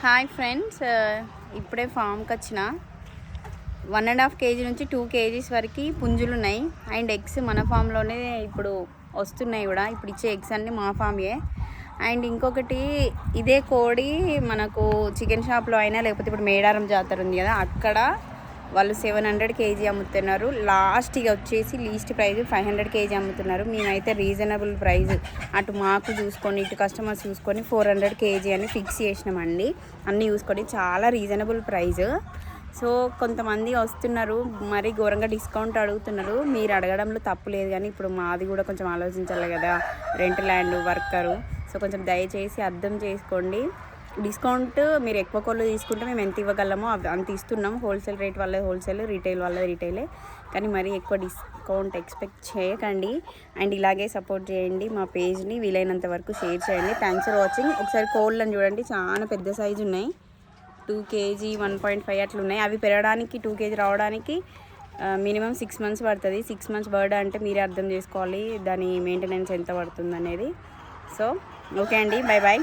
Hi friends, ఇప్పుడే ఫామ్కి వచ్చిన 1.5 kg నుంచి 2 kgs వరకు పుంజులు ఉన్నాయి. అండ్ ఎగ్స్ మన ఫామ్లోనే ఇప్పుడు వస్తున్నాయి కూడా. ఇప్పుడు ఇచ్చే ఎగ్స్ అన్నీ మా ఫామ్యే. అండ్ ఇంకొకటి, ఇదే కోడి మనకు చికెన్ షాప్లో అయినా లేకపోతే ఇప్పుడు మేడారం జాతర ఉంది కదా, అక్కడ వాళ్ళు 700 kg అమ్ముతున్నారు. లాస్ట్గా వచ్చేసి లీస్ట్ ప్రైస్ 500 kg అమ్ముతున్నారు. మేమైతే రీజనబుల్ ప్రైస్ అటు మాకు చూసుకొని ఇటు కస్టమర్స్ చూసుకొని 400 kg అని ఫిక్స్ చేసినామండి. అన్నీ చూసుకొని చాలా రీజనబుల్ ప్రైస్. సో కొంతమంది వస్తున్నారు, మరీ ఘోరంగా డిస్కౌంట్ అడుగుతున్నారు. మీరు అడగడంలో తప్పు లేదు, కానీ ఇప్పుడు మాది కూడా కొంచెం ఆలోచించాలి కదా, రెంట్ ల్యాండ్ వర్కరు. సో కొంచెం దయచేసి అర్థం చేసుకోండి. డిస్కౌంట్ మీరు ఎక్కువ కోళ్ళు తీసుకుంటే మేము ఎంత ఇవ్వగలమో అంత ఇస్తున్నాం. హోల్సేల్ రేట్ వల్ల హోల్సేల్, రీటైల్ వల్ల రీటైలే. కానీ మరీ ఎక్కువ డిస్కౌంట్ ఎక్స్పెక్ట్ చేయకండి. అండ్ ఇలాగే సపోర్ట్ చేయండి మా పేజ్ని, వీలైనంత వరకు షేర్ చేయండి. Thanks for watching. ఒకసారి కోళ్ళని చూడండి, చాలా పెద్ద సైజు ఉన్నాయి. 2 kg 1.5 అట్లా ఉన్నాయి. అవి పెరగడానికి 2 kg రావడానికి మినిమం 6 months పడుతుంది. 6 months బర్డ్ అంటే మీరే అర్థం చేసుకోవాలి దాని మెయింటెనెన్స్ ఎంత పడుతుంది అనేది. సో ఓకే అండి, బాయ్ బాయ్.